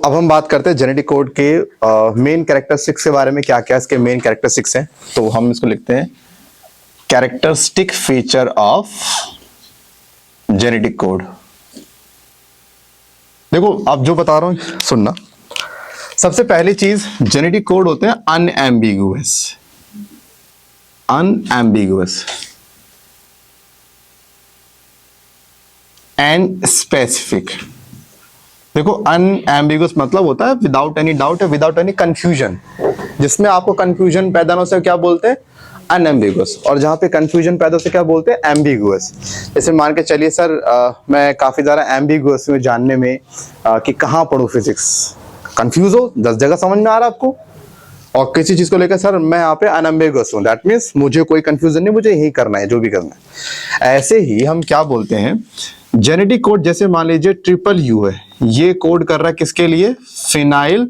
अब हम बात करते हैं जेनेटिक कोड के मेन कैरेक्टरिस्टिक्स के बारे में। क्या क्या इसके मेन कैरेक्टरिस्टिक्स हैं, तो हम इसको लिखते हैं characteristic feature of genetic code. देखो अब जो बता रहा हूं सुनना। सबसे पहली चीज, जेनेटिक कोड होते हैं अनएम्बिगुअस। Unambiguous and specific. देखो अनएम्बिगुअस मतलब होता है विदाउट एनी डाउट या विदाउट एनी कंफ्यूजन। जिसमें आपको कंफ्यूजन पैदा ना हो से क्या बोलते हैं, अनएम्बिगुअस। और जहां पे कंफ्यूजन पैदा हो से क्या बोलते हैं, एम्बिगुअस। जैसे मान के चलिए सर मैं काफी ज्यादा एम्बिगुअस हूं जानने में कि कहाँ पढ़ूं फिजिक्स। कंफ्यूज हो, 10 जगह समझ में आ रहा है आपको। और किसी चीज को लेकर सर मैं यहाँ पे अनएम्बिगुअस हूं, दैट मीन्स मुझे कोई कंफ्यूजन नहीं, मुझे यही करना है जो भी करना है। ऐसे ही हम क्या बोलते हैं, जेनेटिक कोड जैसे मान लीजिए ट्रिपल यू है, ये कोड कर रहा है किसके लिए, फिनाइल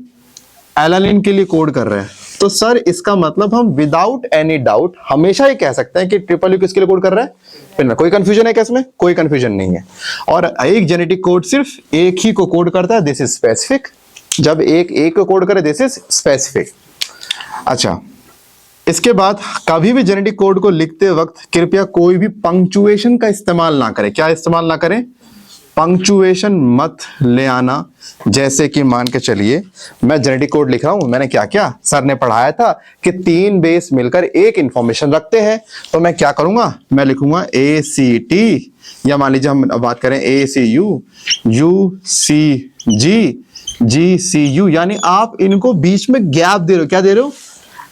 एलानिन के लिए कोड कर रहा है। तो सर इसका मतलब हम विदाउट एनी डाउट हमेशा ही कह सकते हैं कि ट्रिपल यू किसके लिए कोड कर रहा है, फिनाइल। कोई कंफ्यूजन है क्या इसमें? कोई कंफ्यूजन नहीं है। और एक जेनेटिक कोड सिर्फ एक ही को कोड करता है, दिस इज स्पेसिफिक। जब एक को कोड करे, दिस इज स्पेसिफिक। अच्छा, इसके बाद कभी भी जेनेटिक कोड को लिखते वक्त कृपया कोई भी पंक्चुएशन का इस्तेमाल ना करें। क्या इस्तेमाल ना करें? पंक्चुएशन मत ले आना। जैसे कि मान के चलिए मैं जेनेटिक कोड लिख रहा हूं, मैंने क्या किया, सर ने पढ़ाया था कि 3 बेस मिलकर एक इंफॉर्मेशन रखते हैं। तो मैं क्या करूंगा, मैं लिखूंगा ACT, या मान लीजिए हम बात करें ACU, UCG, GCU। यानी आप इनको बीच में गैप दे रहे हो। क्या दे रहे हो?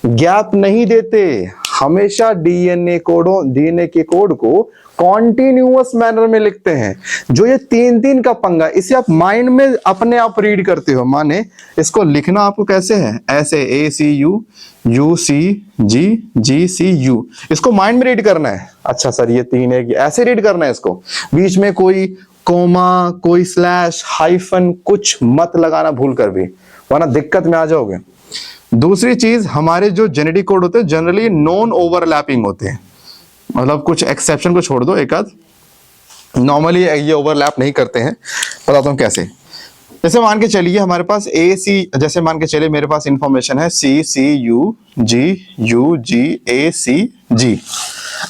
गैप नहीं देते। हमेशा डीएनए के कोड को कॉन्टिन्यूअस मैनर में लिखते हैं। जो ये 3 का पंगा, इसे आप माइंड में अपने आप रीड करते हो। माने इसको लिखना आपको कैसे है, ऐसे ACU, UCG, GCU, इसको माइंड में रीड करना है। अच्छा सर ये 3 है, ऐसे रीड करना है इसको। बीच में कोई कोमा, कोई स्लैश, हाइफन कुछ मत लगाना भूल कर भी, वरना दिक्कत में आ जाओगे। दूसरी चीज, हमारे जो जेनेटिक कोड होते हैं जनरली नॉन ओवरलैपिंग होते हैं। मतलब कुछ एक्सेप्शन को छोड़ दो, एक आध, नॉर्मली ये ओवरलैप नहीं करते हैं। बताता हूं कैसे। जैसे मान के चलिए हमारे पास जैसे मान के चलिए मेरे पास इंफॉर्मेशन है CCU, GUG, ACG।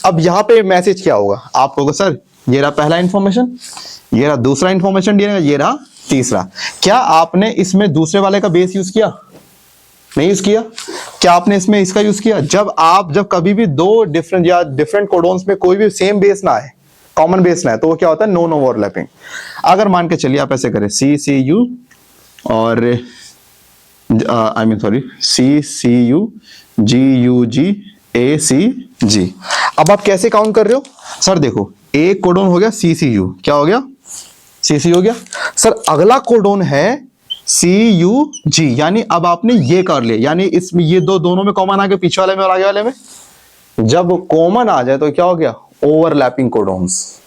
अब यहाँ पे मैसेज क्या होगा, आप कहोगे सर ये रहा पहला इंफॉर्मेशन, ये रहा दूसरा इंफॉर्मेशन, ये रहा तीसरा। क्या आपने इसमें दूसरे वाले का बेस यूज किया? नहीं यूज किया। क्या आपने इसमें इसका यूज किया? जब कभी भी 2 डिफरेंट कोडोन्स में कोई भी सेम बेस ना है, कॉमन बेस ना है, तो वो क्या होता है, नॉन ओवरलैपिंग। अगर मान के चलिए आप ऐसे करें CCU और CCU, GUG, ACG। अब आप कैसे काउंट कर रहे हो? सर देखो एक कोडोन हो गया CCU, क्या हो गया, CCU हो गया। सर अगला कोडोन है CUG, यानी अब आपने ये कर लिया, यानी इसमें ये दोनों में कॉमन आ गया, पीछे वाले में और आगे वाले में। जब कॉमन आ जाए तो क्या हो गया, ओवरलैपिंग कोडोन्स।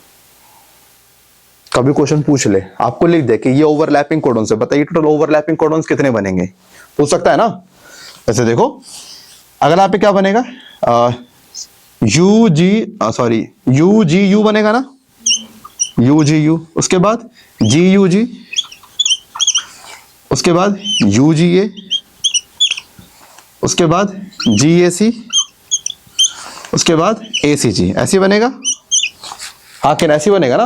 कभी क्वेश्चन पूछ ले, आपको लिख दे कि ये ओवरलैपिंग कोडोन्स है, बताइए टोटल ओवरलैपिंग कोडोन्स कितने बनेंगे, पूछ सकता है ना। वैसे देखो अगला पे क्या बनेगा, UGU बनेगा ना, UGU। उसके बाद GUG, उसके बाद UGA, उसके बाद GAC, उसके बाद ACG। ऐसे बनेगा, हाँ कि ऐसे बनेगा ना।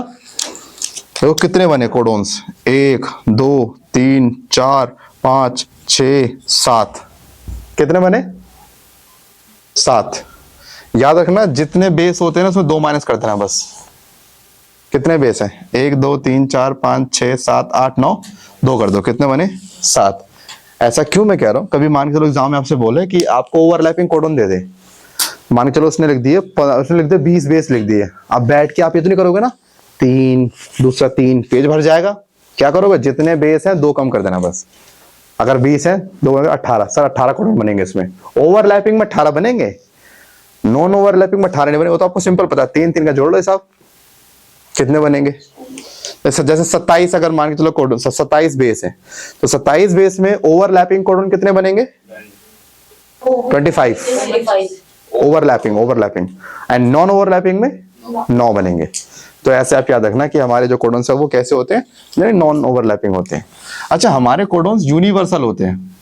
तो कितने बने कोडोन्स, 1 2 3 4 5 6 7। कितने बने, 7। याद रखना जितने बेस होते हैं ना उसमें 2 माइनस कर देना बस। कितने बेस हैं, 1 2 3 4 5 6 7 8 9, 2 कर दो, कितने बने, 7। ऐसा क्यों मैं कह रहा हूं, कभी मान के चलो एग्जाम में आपसे बोले कि आपको ओवरलैपिंग कोडोन दे दे, मान के चलो उसने लिख दिए 20 बेस लिख दिए। अब बैठ के आप इतनी करोगे ना, 3 दूसरा 3 पेज भर जाएगा। क्या करोगे, जितने बेस हैं 2 कम कर देना बस। अगर 20 है 2 18, सर 18 कोडोन बनेंगे इसमें। ओवरलैपिंग में 18 बनेंगे, नॉन ओवरलैपिंग में 18 नहीं बनेंगे। वो तो आपको सिंपल पता है, 3 का जोड़ लो साहब, कितने बनेंगे। जैसे 27 अगर मान के चलो कोडोन 27 बेस है, तो 27 बेस में ओवरलैपिंग कोडोन कितने बनेंगे, 25 ओवरलैपिंग एंड नॉन ओवरलैपिंग में 9 बनेंगे। तो ऐसे आप याद रखना कि हमारे जो कोडॉन्स है वो कैसे होते हैं, यानी नॉन ओवरलैपिंग होते हैं। अच्छा, हमारे कोडॉन्स यूनिवर्सल होते हैं।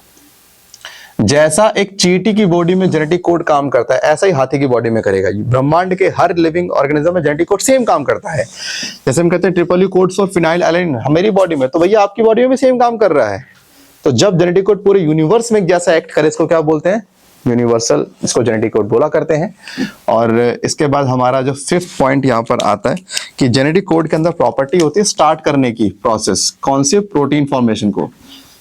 जैसा एक चींटी की बॉडी में जेनेटिक कोड काम करता है, ऐसा ही हाथी की बॉडी में करेगा। ब्रह्मांड के हर लिविंग ऑर्गेनिज्म में जेनेटिक कोड सेम काम करता है। जैसे हम कहते हैं triple U codes for phenyl alanine हमारी बॉडी में, तो भैया आपकी बॉडी में भी सेम काम कर रहा है। तो जब जेनेटिक कोड पूरे यूनिवर्स में जैसा एक्ट करे, इसको क्या बोलते हैं? यूनिवर्सल, इसको जेनेटिक कोड बोला करते हैं। और इसके बाद हमारा जो 5th पॉइंट यहाँ पर आता है कि जेनेटिक कोड के अंदर प्रॉपर्टी होती है स्टार्ट करने की प्रोसेस, कौन से? प्रोटीन फॉर्मेशन को।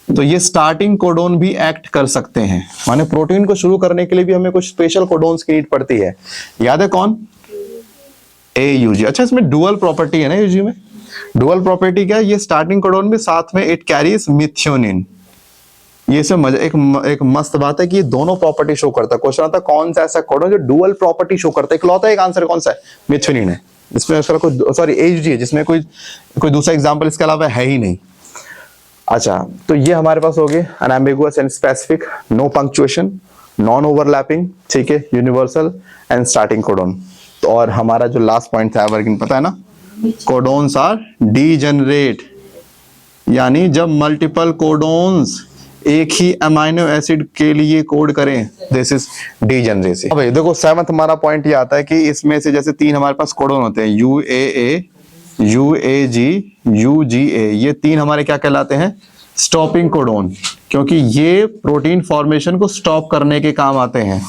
तो ये स्टार्टिंग कोडोन भी एक्ट कर सकते हैं, माने प्रोटीन को शुरू करने के लिए भी हमें कुछ स्पेशल कोडोन्स की नीड पड़ती है। याद है कौन? AUG। अच्छा, इसमें डुअल प्रॉपर्टी है ना यूजी में। डुअल प्रॉपर्टी क्या है? ये स्टार्टिंग कोडोन भी साथ में इट कैरीज मिथ्योनिन। ये इसमें मजा एक मस्त बात है कि ये दोनों प्रॉपर्टी शो करता है। क्वेश्चन आता है कौन सा ऐसा कोडोन जो डुअल प्रॉपर्टी शो करता है? इकलौता एक आंसर कौन सा है? मिथ्योनिन है। इसमें सॉरी AUG है, जिसमें कोई दूसरा एग्जांपल इसके अलावा है ही नहीं। अच्छा, तो ये हमारे पास हो गए unambiguous and specific, no punctuation, non overlapping, ठीक है, यूनिवर्सल एंड स्टार्टिंग कोडोन। तो और हमारा जो लास्ट पॉइंट था एवरग्रीन, पता है ना? कोडोन्स आर डीजेनरेट, यानी जब मल्टीपल कोडोन्स एक ही अमाइनो एसिड के लिए कोड करें, दिस इज डीजेनरेसी। अब देखो 7th हमारा पॉइंट ये आता है कि इसमें से जैसे 3 हमारे पास कोडोन होते हैं, UAA, UAG, UGA, ये 3 हमारे क्या कहलाते हैं? स्टॉपिंग कोडोन, क्योंकि ये प्रोटीन फॉर्मेशन को स्टॉप करने के काम आते हैं।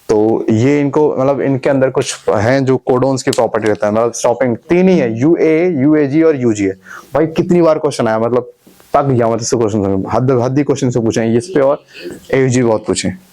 तो ये इनको मतलब इनके अंदर कुछ हैं जो कोडोन्स की प्रॉपर्टी रहता है, मतलब स्टॉपिंग 3 ही है, UAA, UAG और UGA। भाई कितनी बार क्वेश्चन आया, मतलब पक गया, मतलब क्वेश्चन हद ही क्वेश्चन से पूछे हैं इस पे, और AUG बहुत पूछे।